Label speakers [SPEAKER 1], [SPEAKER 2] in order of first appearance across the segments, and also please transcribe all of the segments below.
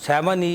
[SPEAKER 1] 7E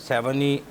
[SPEAKER 1] 7E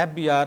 [SPEAKER 1] FBI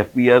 [SPEAKER 2] FBI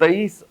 [SPEAKER 2] 23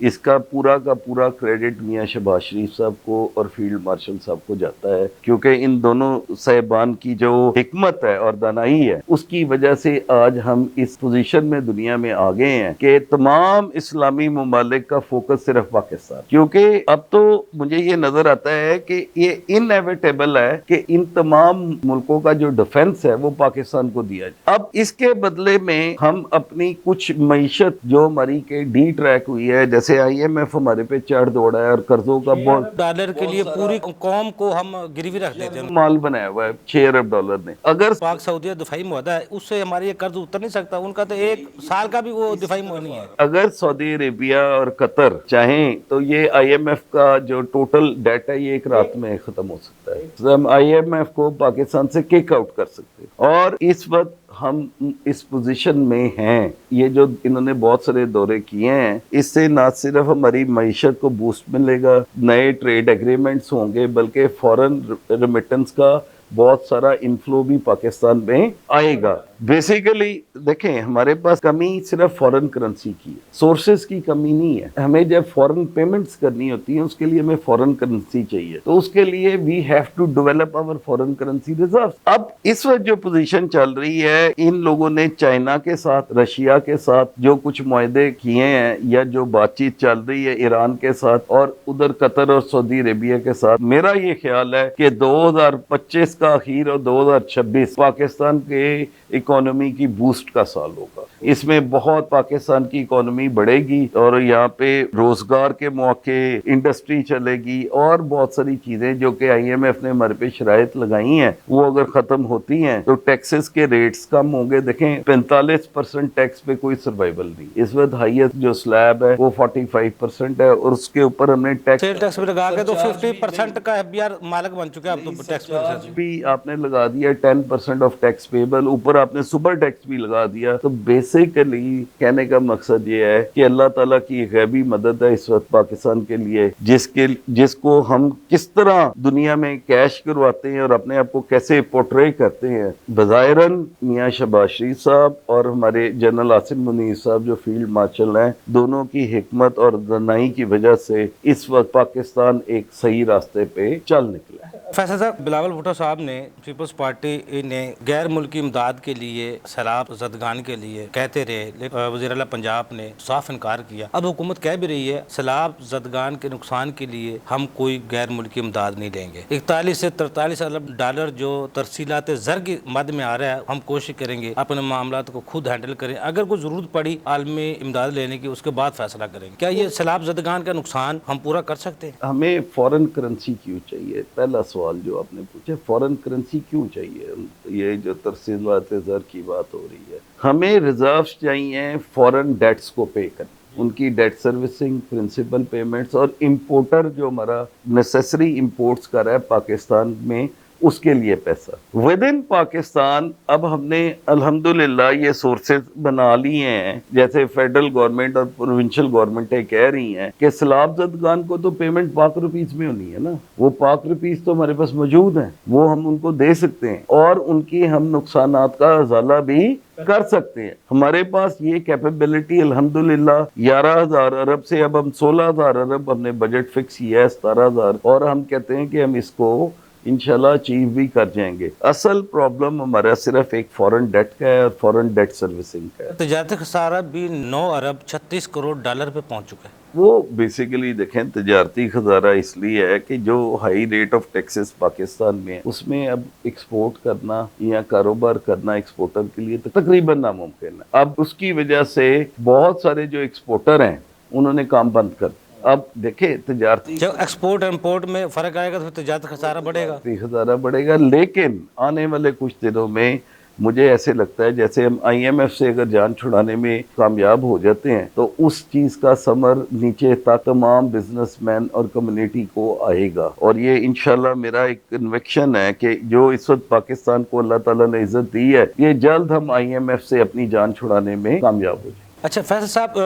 [SPEAKER 2] اس کا پورا credit میاں شہباز شریف صاحب کو اور فیلڈ مارشل صاحب کو جاتا ہے، کیونکہ ان دونوں صاحبان کی جو حکمت ہے اور دانائی ہے اس کی وجہ سے آج ہم اس پوزیشن میں دنیا میں آ گئے ہیں کہ تمام اسلامی ممالک کا فوکس صرف پاکستان، کیونکہ اب تو مجھے یہ نظر آتا ہے کہ یہ انیویٹیبل ہے کہ ان تمام ملکوں کا جو ڈیفنس ہے وہ پاکستان کو دیا جائے۔ اب اس کے بدلے میں ہم اپنی کچھ معیشت جو ہماری کے ڈی ٹریک ہوئی ہے، جیسے آئی ایم ایف ہمارے پہ چڑھ دوڑا ہے اور قرضوں کا بہت
[SPEAKER 1] ڈالر کے لیے پوری قوم کو ہم گروی رکھ دیتے ہیں،
[SPEAKER 2] مال بنایا ہوا ہے 6 ارب ڈالر نے۔ اگر
[SPEAKER 1] پاک سعودیہ دفاعی معاہدہ ہے، اس سے ہماری یہ قرض اتر نہیں سکتا، ان کا تو 1 سال کا بھی وہ دفاعی معاہدہ نہیں ہے۔
[SPEAKER 2] اگر سعودی عربیہ اور قطر چاہیں تو یہ آئی ایم ایف کا جو ٹوٹل ڈیٹ ہے یہ ایک رات میں ختم ہو سکتا ہے، ہم آئی ایم ایف کو پاکستان سے کک آؤٹ کر سکتے ہیں۔ اور اس وقت ہم اس پوزیشن میں ہیں، یہ جو انہوں نے بہت سارے دورے کیے ہیں، اس سے نہ صرف ہماری معیشت کو بوسٹ ملے گا، نئے ٹریڈ ایگریمنٹس ہوں گے، بلکہ فورن ریمیٹنس کا بہت سارا انفلو بھی پاکستان میں آئے گا۔ بیسیکلی دیکھیں ہمارے پاس کمی صرف فورن کرنسی کی ہے، سورسز کی کمی نہیں ہے۔ ہمیں جب فورن پیمنٹس کرنی ہوتی ہیں اس کے لیے ہمیں فورن کرنسی چاہیے، تو اس کے لیے we have to develop our foreign currency reserve. اب اس وقت جو پوزیشن چل رہی ہے، ان لوگوں نے چائنا کے ساتھ، رشیا کے ساتھ جو کچھ معاہدے کیے ہیں یا جو بات چیت چل رہی ہے ایران کے ساتھ اور ادھر قطر اور سعودی عربیہ کے ساتھ، میرا یہ خیال ہے کہ 2025 کا اخیر اور 2026 پاکستان کے اکانومی کی بوسٹ کا سال ہوگا۔ اس میں بہت پاکستان کی اکانومی بڑھے گی اور یہاں پہ روزگار کے مواقع، انڈسٹری چلے گی اور بہت ساری چیزیں جو کہ آئی ایم ایف نے ہمارے پہ شرائط لگائی ہیں وہ اگر ختم ہوتی ہیں تو ٹیکسز کے ریٹس کم ہوں گے۔ دیکھیں 45% ٹیکس پہ کوئی سروائیول نہیں، اس وقت ہائیسٹ جو سلیب ہے وہ 45% ہے اور اس کے اوپر ہم نے
[SPEAKER 1] سیل ٹیکس بھی لگا کے تو 50% کا ایف بی آر مالک بن چکے ہیں اب تو ٹیکس
[SPEAKER 2] بھی آپ نے لگا دیا 10% آف ٹیکس پیبل، اوپر آپ نے سپر ٹیکس بھی لگا دیا۔ تو بیسیکلی کہنے کا مقصد یہ ہے کہ اللہ تعالیٰ کی غیبی مدد ہے اس وقت پاکستان کے لیے، جس کو ہم کس طرح دنیا میں کیش کرواتے ہیں اور اپنے آپ کو کیسے پورٹرے کرتے ہیں۔ بظاہراً میاں شہباز شریف صاحب اور ہمارے جنرل عاصم منیر صاحب جو فیلڈ مارشل ہیں، دونوں کی حکمت اور دانائی کی وجہ سے اس وقت پاکستان ایک صحیح راستے پہ چل نکلا ہے۔
[SPEAKER 1] فیصل صاحب، بلاول بھٹو صاحب نے پیپلز پارٹی نے غیر ملکی امداد کے لیے، سیلاب زدگان کے لیے کہتے رہے، لیکن وزیر اعلیٰ پنجاب نے صاف انکار کیا۔ اب حکومت کہہ بھی رہی ہے سیلاب زدگان کے نقصان کے لیے ہم کوئی غیر ملکی امداد نہیں لیں گے۔ 41 سے 43 ارب ڈالر جو ترسیلات زر کی مد میں آ رہا ہے، ہم کوشش کریں گے اپنے معاملات کو خود ہینڈل کریں، اگر کوئی ضرورت پڑی عالمی امداد لینے کی اس کے بعد فیصلہ کریں گے۔ کیا یہ سیلاب زدگان کا نقصان ہم پورا کر سکتے ہیں؟
[SPEAKER 2] ہمیں فورن کرنسی کیوں چاہیے؟ پہلا سوال جو آپ نے پوچھا، فورن کرنسی کیوں چاہیے؟ یہ جو ترسیلات زر کی بات ہو رہی ہے، ہمیں ریزروز چاہیے فورن ڈیٹس کو پے کرنے، ان کی ڈیٹ سروسنگ، پرنسپل پیمنٹس، اور امپورٹر جو ہمارا نیسیسری امپورٹس کر رہا ہے پاکستان میں اس کے لیے پیسہ ود ان پاکستان۔ اب ہم نے الحمدللہ یہ سورسز بنا لیے ہیں، جیسے فیڈرل گورنمنٹ اور پروونشل گورنمنٹیں کہہ رہی ہیں کہ سیلاب زدگان کو تو پیمنٹ پاک روپیز میں ہونی ہے نا، وہ پاک روپیز تو ہمارے پاس موجود ہیں، وہ ہم ان کو دے سکتے ہیں اور ان کی ہم نقصانات کا ازالہ بھی کر سکتے ہیں۔ ہمارے پاس یہ کیپیبلٹی الحمدللہ 11,000 ارب سے اب ہم 16,000 ارب ہم نے بجٹ فکس کیا ہے، 17,000، اور ہم کہتے ہیں کہ ہم اس کو انشاءاللہ اچیو بھی کر جائیں گے۔ اصل پرابلم ہمارا صرف ایک فورن ڈیٹ کا ہے اور فورن ڈیٹ سروسنگ کا ہے۔
[SPEAKER 1] تجارتی خسارہ بھی 9 ارب 36 کروڑ ڈالر پہ پہنچ چکا ہے۔
[SPEAKER 2] وہ بیسیکلی دیکھیں تجارتی خسارہ اس لیے ہے کہ جو high rate of taxes Pakistan میں ہے، اس میں اب ایکسپورٹ کرنا یا کاروبار کرنا ایکسپورٹر کے لیے تقریباً ناممکن ہے۔ اب اس کی وجہ سے بہت سارے جو ایکسپورٹر ہیں انہوں نے کام بند کر دیا۔ اب دیکھیں تجارتی
[SPEAKER 1] جب ایکسپورٹ امپورٹ میں فرق آئے گا تو تجارتی خسارہ بڑھے گا،
[SPEAKER 2] خسارہ بڑھے گا، لیکن آنے والے کچھ دنوں میں مجھے ایسے لگتا ہے جیسے ہم آئی ایم ایف سے اگر جان چھڑانے میں کامیاب ہو جاتے ہیں تو اس چیز کا ثمر نیچے تک تمام بزنس مین اور کمیونٹی کو آئے گا، اور یہ انشاءاللہ میرا ایک کنوکشن ہے کہ جو اس وقت پاکستان کو اللہ تعالیٰ نے عزت دی ہے، یہ جلد ہم آئی ایم ایف سے اپنی جان چھڑانے میں کامیاب ہو جائیں۔
[SPEAKER 1] اچھا فیصل صاحب،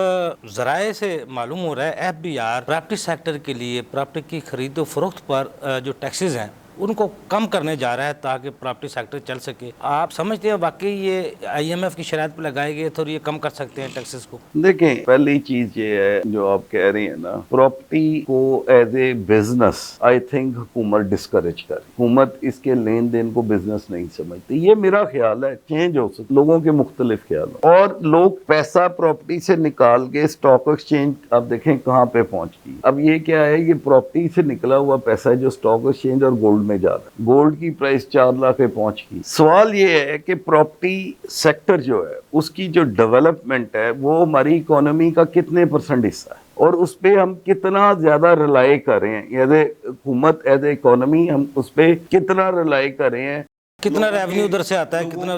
[SPEAKER 1] ذرائع سے معلوم ہو رہا ہے F B R property sector کے لیے پراپرٹی کی خرید و فروخت پر جو ٹیکسز ہیں ان کو کم کرنے جا رہا ہے تاکہ پراپرٹی سیکٹر چل سکے. آپ سمجھتے ہیں واقعی یہ IMF کی شرائط پہ لگائے گئے تو یہ کم کر سکتے ہیں ٹیکسز کو؟
[SPEAKER 2] دیکھیں پہلی چیز یہ ہے جو آپ کہہ رہی ہیں نا, پراپرٹی کو as a business I think حکومت ڈسکریج کر, حکومت اس کے لین دین کو بزنس نہیں سمجھتی. یہ میرا خیال ہے, چینج ہو سکتا, لوگوں کے مختلف خیال ہیں. اور لوگ پیسہ پراپرٹی سے نکال کے اسٹاک ایکسچینج آپ دیکھیں کہاں پہ پہنچ گئی. اب یہ کیا ہے, یہ پراپرٹی سے نکلا ہوا پیسہ ہے جو اسٹاک ایکسچینج اور گولڈ میں جا رہا ہے. گولڈ کی پرائس 4 لاکھ پہ پہنچ گئی. سوال یہ ہے کہ پراپرٹی سیکٹر جو ہے اس کی جو ڈیولپمنٹ ہے وہ ہماری اکانومی کا کتنے % حصہ ہے, اور اس پہ ہم کتنا زیادہ ریلائی کر رہے ہیں, ایز اے حکومت ایز اے اکانومی ہم اس پہ کتنا ریلائی کر رہے ہیں.
[SPEAKER 1] کتنا ریونیو ادھر سے آتا ہے, کتنا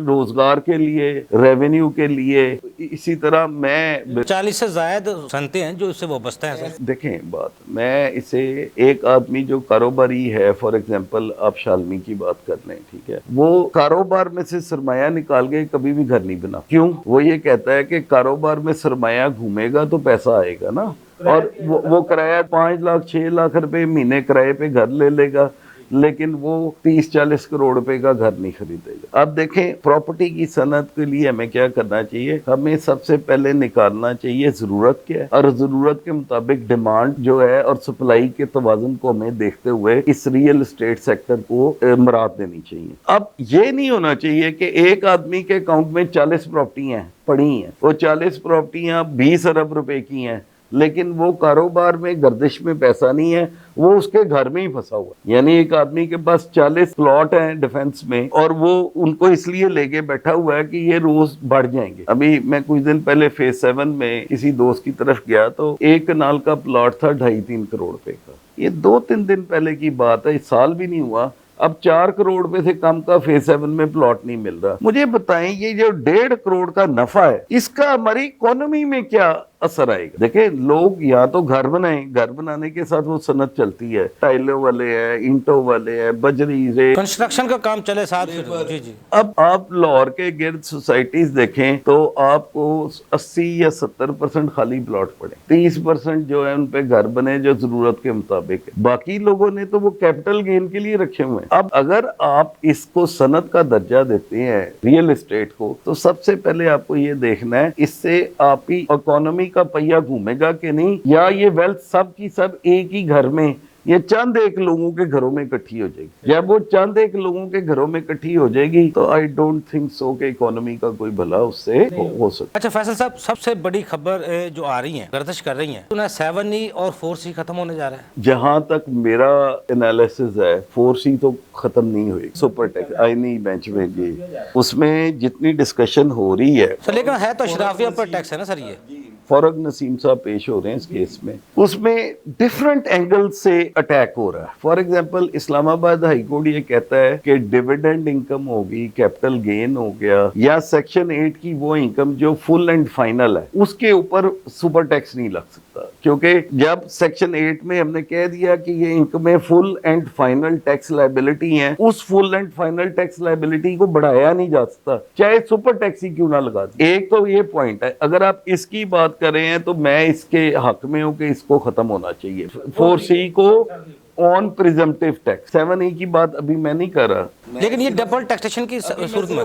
[SPEAKER 2] روزگار کے لیے, ریونیو کے لیے. اسی طرح میں
[SPEAKER 1] 40 سے زائد صنعتیں ہیں جو اس سے وابستہ ہیں سر.
[SPEAKER 2] دیکھیں بات, میں اسے ایک آدمی جو کاروباری ہے, فار ایگزامپل آپ شالمی کی بات کر لیں, ٹھیک ہے, وہ کاروبار میں سے سرمایہ نکال کے کبھی بھی گھر نہیں بنا. کیوں؟ وہ یہ کہتا ہے کہ کاروبار میں سرمایہ گھومے گا تو پیسہ آئے گا نا, اور وہ کرایہ 5 لاکھ 6 لاکھ روپے مہینے کرائے پہ گھر لے لے گا, لیکن وہ 30-40 کروڑ روپے کا گھر نہیں خریدے گا. اب دیکھیں پراپرٹی کی صنعت کے لیے ہمیں کیا کرنا چاہیے, ہمیں سب سے پہلے نکالنا چاہیے ضرورت کیا ہے, اور ضرورت کے مطابق ڈیمانڈ جو ہے اور سپلائی کے توازن کو ہمیں دیکھتے ہوئے اس ریئل اسٹیٹ سیکٹر کو مراعات دینی چاہیے. اب یہ نہیں ہونا چاہیے کہ ایک آدمی کے اکاؤنٹ میں 40 پراپرٹیاں پڑی ہیں, وہ 40 پراپرٹیاں 20 ارب روپے کی ہیں, لیکن وہ کاروبار میں گردش میں پیسہ نہیں ہے, وہ اس کے گھر میں ہی پھنسا ہوا ہے. یعنی ایک آدمی کے پاس 40 پلاٹ ہیں ڈیفنس میں, اور وہ ان کو اس لیے لے کے بیٹھا ہوا ہے کہ یہ روز بڑھ جائیں گے. ابھی میں کچھ دن پہلے فیز 7 میں کسی دوست کی طرف گیا تو ایک کنال کا پلاٹ تھا 2.5-3 کروڑ روپے کا. یہ 2-3 دن پہلے کی بات ہے, سال بھی نہیں ہوا. اب 4 کروڑ روپے سے کم کا فیز 7 میں پلاٹ نہیں مل رہا. مجھے بتائیں یہ جو 1.5 کروڑ کا نفع ہے اس کا ہماری اکانومی میں کیا اثر آئے گا؟ دیکھیں لوگ یا تو گھر بنائیں, گھر بنانے کے ساتھ وہ صنعت چلتی ہے, ٹائلوں والے ہیں, اینٹوں والے ہیں, بجری سے
[SPEAKER 1] کنسٹرکشن کا کام چلے ساتھ. جی جی.
[SPEAKER 2] اب آپ لاہور کے گرد سوسائٹیز دیکھیں تو آپ کو 80 یا 70% خالی پلاٹ پڑے, 30% جو ہے ان پہ گھر بنے جو ضرورت کے مطابق ہے. باقی لوگوں نے تو وہ کیپٹل گین کے لیے رکھے ہوئے ہیں. اب اگر آپ اس کو صنعت کا درجہ دیتے ہیں ریئل اسٹیٹ کو, تو سب سے پہلے آپ کو یہ دیکھنا ہے اس سے آپ کی اکانومی کا پہیہ گھومے گا کہ نہیں, یا یہ ویلتھ سب کی سب ایک ہی گھر میں, یہ چند ایک لوگوں کے گھروں میں اکٹھی ہو جائے گی. جب وہ چند ایک لوگوں کے گھروں میں اکٹھی ہو جائے گی تو آئی ڈونٹ تھنک سو کہ اکانومی کا کوئی بھلا اس سے ہو سکتا.
[SPEAKER 1] اچھا فیصل صاحب, سب سے بڑی خبر جو آ رہی ہیں, گردش کر رہی ہیں, 7E اور 4C ختم ہونے جا رہا ہے.
[SPEAKER 2] جہاں تک میرا انالیسز ہے 4C تو ختم نہیں ہوئی. سپر ٹیکس آئینی بینچ میں جی, اس میں جتنی ڈسکشن ہو رہی ہے
[SPEAKER 1] سر, لیکن ہے تو اشرافیہ پر ٹیکس ہے نا سر. یہ
[SPEAKER 2] فورغ نسیم صاحب پیش ہو رہے ہیں اس کیس میں, اس میں ڈیفرنٹ اینگل سے اٹیک ہو رہا ہے. فار ایگزامپل اسلام آباد ہائی کورٹ یہ کہتا ہے کہ ڈیویڈنڈ انکم ہوگی, کیپٹل گین ہو گیا, یا سیکشن 8 کی وہ انکم جو فل اینڈ فائنل ہے اس کے اوپر سپر ٹیکس نہیں لگ سکتا, کیونکہ جب سیکشن 8 میں ہم نے کہہ دیا کہ یہ انکمیں فل اینڈ فائنل ٹیکس لائبلٹی ہیں, اس فل اینڈ فائنل ٹیکس لائبلٹی کو بڑھایا نہیں جا سکتا چاہے سپر ٹیکس ہی کیوں نہ لگا دیں. ایک تو یہ پوائنٹ ہے. اگر آپ اس کی بات کر رہے ہیں تو میں اس کے حق میں ہوں کہ اس کو ختم ہونا چاہیے. 4C کو آن پریزمپٹیو ٹیکس, 7E کی بات ابھی میں نہیں کر رہا,
[SPEAKER 1] لیکن یہ ڈبل ٹیکسیشن کی صورت میں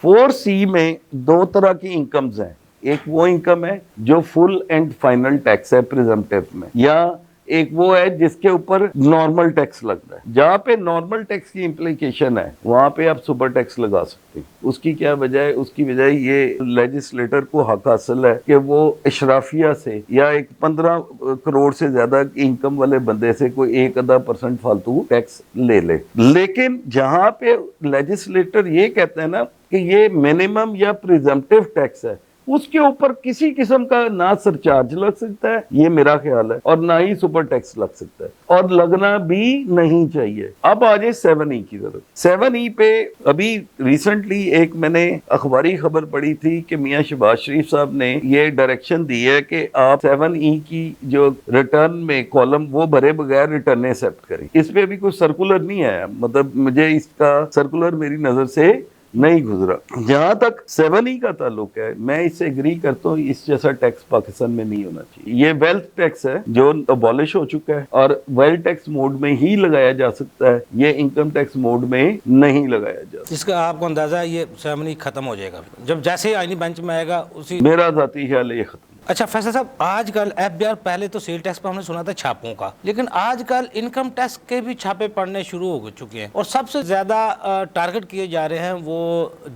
[SPEAKER 2] 4C میں 2 طرح کی انکمز ہیں. ایک وہ انکم ہے جو فل اینڈ فائنل ٹیکس ہے پریزمپٹیو میں, یا ایک وہ ہے جس کے اوپر نارمل ٹیکس لگتا ہے. جہاں پہ نارمل ٹیکس کی امپلیکیشن ہے وہاں پہ آپ سپر ٹیکس لگا سکتے ہیں. اس کی کیا وجہ ہے؟ اس کی وجہ یہ لیجسلیٹر کو حق حاصل ہے کہ وہ اشرافیہ سے یا ایک 15 کروڑ سے زیادہ انکم والے بندے سے کوئی 1-2% فالتو ٹیکس لے لے. لیکن جہاں پہ لیجسلیٹر یہ کہتا ہے نا کہ یہ منیمم یا پریزمپٹیو ٹیکس ہے, اس کے اوپر کسی قسم کا نہ سرچارج لگ سکتا ہے, یہ میرا خیال ہے, اور نہ ہی سپر ٹیکس لگ سکتا ہے, اور لگنا بھی نہیں چاہیے. اب آ جائے 7E کی طرف. 7E پہ ابھی ریسنٹلی ایک میں نے اخباری خبر پڑھی تھی کہ میاں شہباز شریف صاحب نے یہ ڈائریکشن دی ہے کہ آپ 7E کی جو ریٹرن میں کالم وہ بھرے بغیر ریٹرن ایکسیپٹ کریں. اس پہ ابھی کوئی سرکولر نہیں ہے, مطلب مجھے اس کا سرکولر میری نظر سے نہیں گزرا. جہاں تک 7E کا تعلق ہے میں اس سے اگری کرتا ہوں, اس جیسا ٹیکس پاکستان میں نہیں ہونا چاہیے. یہ ویلتھ ٹیکس ہے جو ابالش ہو چکا ہے اور ویلتھ ٹیکس موڈ میں ہی لگایا جا سکتا ہے, یہ انکم ٹیکس موڈ میں نہیں لگایا جا سکتا.
[SPEAKER 1] اس کا آپ کو اندازہ ہے یہ 7E ختم ہو جائے گا جب جیسے ہی آئینی بینچ میں آئے گا اسی.
[SPEAKER 2] میرا ذاتی خیال ہے یہ ختم.
[SPEAKER 1] اچھا فیصل صاحب, آج کل ایف بی آر, پہلے تو سیل ٹیکس پہ ہم نے سنا تھا چھاپوں کا, لیکن آج کل انکم ٹیکس کے بھی چھاپے پڑنے شروع ہو چکے ہیں اور سب سے زیادہ ٹارگٹ کیے جا رہے ہیں وہ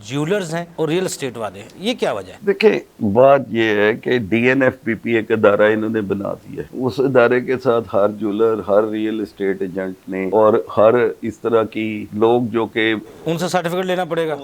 [SPEAKER 1] جیولرز ہیں اور ریئل اسٹیٹ والے ہیں. یہ کیا وجہ ہے؟
[SPEAKER 2] دیکھیں بات یہ ہے کہ DNFPP ایک ادارہ انہوں نے بنا دیا ہے. اس ادارے کے ساتھ ہر جولر, ہر ریئل اسٹیٹ ایجنٹ نے اور ہر اس طرح کی لوگ جو کہ
[SPEAKER 1] ان سے سرٹیفکیٹ لینا پڑے گا,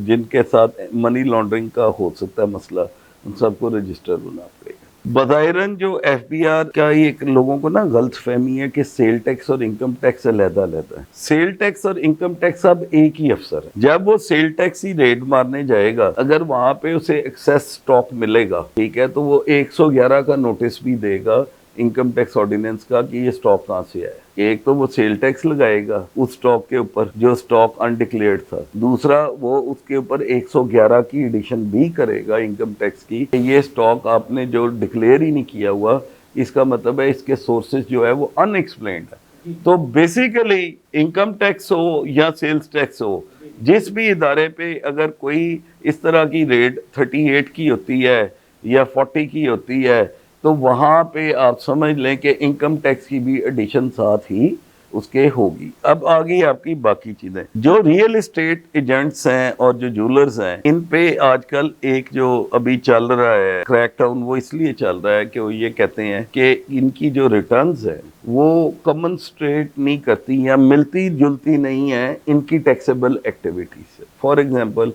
[SPEAKER 2] جن کے ساتھ منی لانڈرنگ کا ہو سکتا ہے مسئلہ, ان سب کو رجسٹر ہونا پڑے گا. بظاہراً جو FBR کا ایک لوگوں کو نا غلط فہمی ہے کہ سیل ٹیکس اور انکم ٹیکس علیحدہ علیحدہ ہے. سیل ٹیکس اور انکم ٹیکس اب ایک ہی افسر ہے. جب وہ سیل ٹیکس ہی ریڈ مارنے جائے گا, اگر وہاں پہ اسے ایکسیس سٹاک ملے گا, ٹھیک ہے, تو وہ 111 کا نوٹس بھی دے گا انکم ٹیکس آرڈیننس کا کہ یہ سٹاک کہاں سے آیا. ایک تو وہ سیل ٹیکس لگائے گا اس سٹاک کے اوپر جو سٹاک انڈکلیئرڈ تھا, دوسرا وہ اس کے اوپر 111 کی ایڈیشن بھی کرے گا انکم ٹیکس کی کہ یہ سٹاک آپ نے جو ڈکلیئر ہی نہیں کیا ہوا, اس کا مطلب ہے اس کے سورسز جو ہے وہ ان ایکسپلینڈ ہے. تو بیسیکلی انکم ٹیکس ہو یا سیلز ٹیکس ہو, جس بھی ادارے پہ اگر کوئی اس طرح کی ریٹ 38 کی ہوتی ہے یا 40 کی ہوتی ہے, تو وہاں پہ آپ سمجھ لیں کہ انکم ٹیکس کی بھی ایڈیشن ساتھ ہی اس کے ہوگی. اب آگئی آپ کی باقی چیزیں. جو ریئل اسٹیٹ ایجنٹس ہیں اور جو جولرز ہیں, ان پہ آج کل ایک جو ابھی چل رہا ہے کریک ڈاؤن, وہ اس لیے چل رہا ہے کہ وہ یہ کہتے ہیں کہ ان کی جو ریٹرنز ہیں وہ کمنسٹریٹ نہیں کرتی یا ملتی جلتی نہیں ہیں ان کی ٹیکسیبل ایکٹیویٹی سے. فار ایگزامپل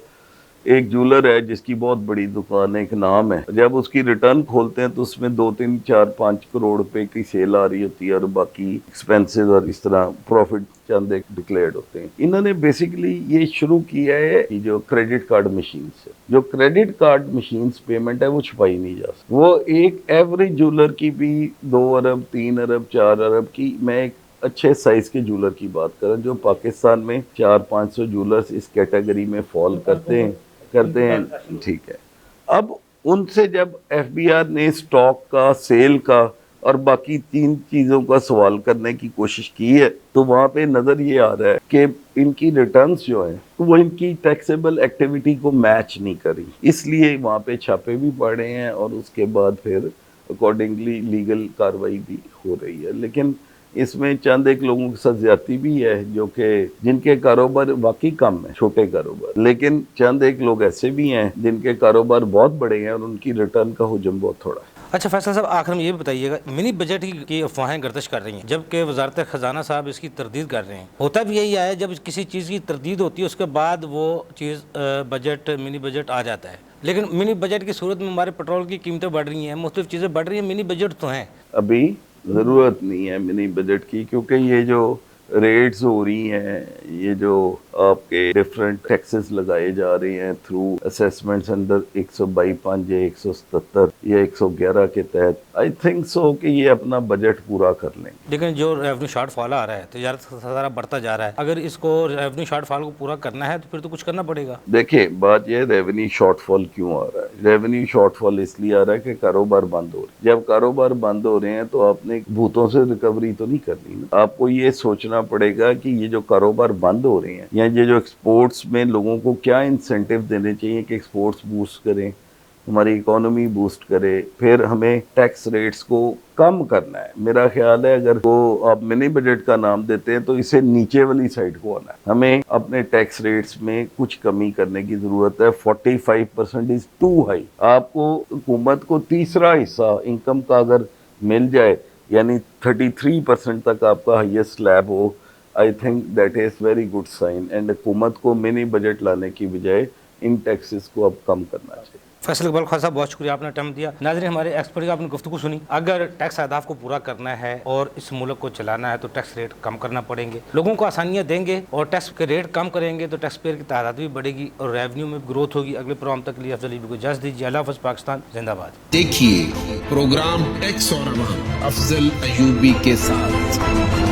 [SPEAKER 2] ایک جولر ہے جس کی بہت بڑی دکان ہے, ایک نام ہے, جب اس کی ریٹرن کھولتے ہیں تو اس میں 2 3 4 5 کروڑ روپے کی سیل آ رہی ہوتی ہے اور باقی ایکسپینسز اور اس طرح پروفٹ چند ایک ڈکلیئرڈ ہوتے ہیں. انہوں نے بیسیکلی یہ شروع کیا ہے کہ جو کریڈٹ کارڈ مشینز ہے, جو کریڈٹ کارڈ مشینز پیمنٹ ہے وہ چھپائی نہیں جا سکتی. وہ ایک ایوریج جولر کی بھی 2 ارب 3 ارب 4 ارب کی, میں ایک اچھے سائز کے جولر کی بات کریں جو پاکستان میں 400-500 جولرز اس کیٹیگری میں فال کرتے ہیں, ٹھیک ہے. اب ان سے جب FBR نے سٹاک کا, سیل کا اور باقی 3 چیزوں کا سوال کرنے کی کوشش کی ہے, تو وہاں پہ نظر یہ آ رہا ہے کہ ان کی ریٹرنز جو ہیں وہ ان کی ٹیکسیبل ایکٹیویٹی کو میچ نہیں کری, اس لیے وہاں پہ چھاپے بھی پڑے ہیں اور اس کے بعد پھر اکارڈنگلی لیگل کاروائی بھی ہو رہی ہے. لیکن اس میں چند ایک لوگوں کے ساتھ زیادتی بھی ہے جو کہ جن کے کاروبار واقعی کم ہیں, چھوٹے کاروبار, لیکن چند ایک لوگ ایسے بھی ہیں جن کے کاروبار بہت بڑے ہیں اور ان کی ریٹرن کا حجم بہت تھوڑا ہے.
[SPEAKER 1] اچھا فیصل صاحب, آخر میں یہ بتائیے گا, منی بجٹ کی افواہیں گردش کر رہی ہیں جبکہ وزارت خزانہ صاحب اس کی تردید کر رہے ہیں. ہوتا بھی یہی ہے, جب کسی چیز کی تردید ہوتی ہے اس کے بعد وہ چیز بجٹ, منی بجٹ آ جاتا ہے. لیکن منی بجٹ کی صورت میں ہمارے پیٹرول کی قیمتیں بڑھ رہی ہیں, مختلف چیزیں بڑھ رہی ہیں, منی بجٹ تو ہیں.
[SPEAKER 2] ابھی ضرورت نہیں ہے منی بجٹ کی, کیونکہ یہ جو ریٹس ہو رہی ہیں, یہ جو آپ کے ڈیفرنٹ ٹیکسز لگائے جا رہے ہیں تھرو اسیسمنٹس انڈر 122(5) یا 177 یا 111 کے تحت, آئی تھنک سو کہ یہ اپنا بجٹ پورا کر لیں.
[SPEAKER 1] لیکن جو ریونیو شارٹ فال آ رہا ہے, تجارت کا خسارہ بڑھتا جا رہا ہے, اگر اس کو ریونیو شارٹ فال کو پورا کرنا ہے تو پھر تو کچھ کرنا پڑے گا.
[SPEAKER 2] دیکھیں بات یہ ہے, ریونیو شارٹ فال کیوں آ رہا ہے؟ ریونیو شارٹ فال اس لیے آ رہا ہے کہ کاروبار بند ہو رہے ہیں. جب کاروبار بند ہو رہے ہیں تو آپ نے بھوتوں سے ریکوری تو نہیں کرنی نا. آپ کو یہ سوچنا پڑے گا کہ یہ جو کاروبار بند ہو رہے ہیں یا یہ جو ایکسپورٹس میں لوگوں کو کیا انسینٹیو دینے چاہیے کہ ایکسپورٹس بوسٹ کریں, ہماری اکانومی بوسٹ کرے. پھر ہمیں ٹیکس ریٹس کو کم کرنا ہے. میرا خیال ہے اگر وہ آپ منی بجٹ کا نام دیتے ہیں تو اسے نیچے والی سائڈ کو آنا ہے. ہمیں اپنے ٹیکس ریٹس میں کچھ کمی کرنے کی ضرورت ہے. 45% از ٹو ہائی. آپ کو حکومت کو تیسرا حصہ انکم کا اگر مل جائے, یعنی 33% تک آپ کا ہائیسٹ سلیب ہو, I think that is very good sign. And حکومت کو منی بجٹ لانے کی بجائے ان ٹیکسز کو اب کم کرنا چاہیے.
[SPEAKER 1] فیصل اقبال خان صاحب, بہت شکریہ, آپ نے ٹائم دیا. ناظرین, ہمارے ایکسپرٹ کا آپ نے گفتگو سنی. اگر ٹیکس اہداف کو پورا کرنا ہے اور اس ملک کو چلانا ہے تو ٹیکس ریٹ کم کرنا پڑیں گے. لوگوں کو آسانیاں دیں گے اور ٹیکس کے ریٹ کم کریں گے تو ٹیکس پیئر کی تعداد بھی بڑھے گی اور ریونیو میں گروتھ ہوگی. اگلے پروگرام تک لیے افضل ایوبی کو اجازت دیجیے. اللہ حافظ. پاکستان زندہ باد.
[SPEAKER 3] دیکھیے پروگرام ٹیکس اور عوام افضل ایوبی کے ساتھ.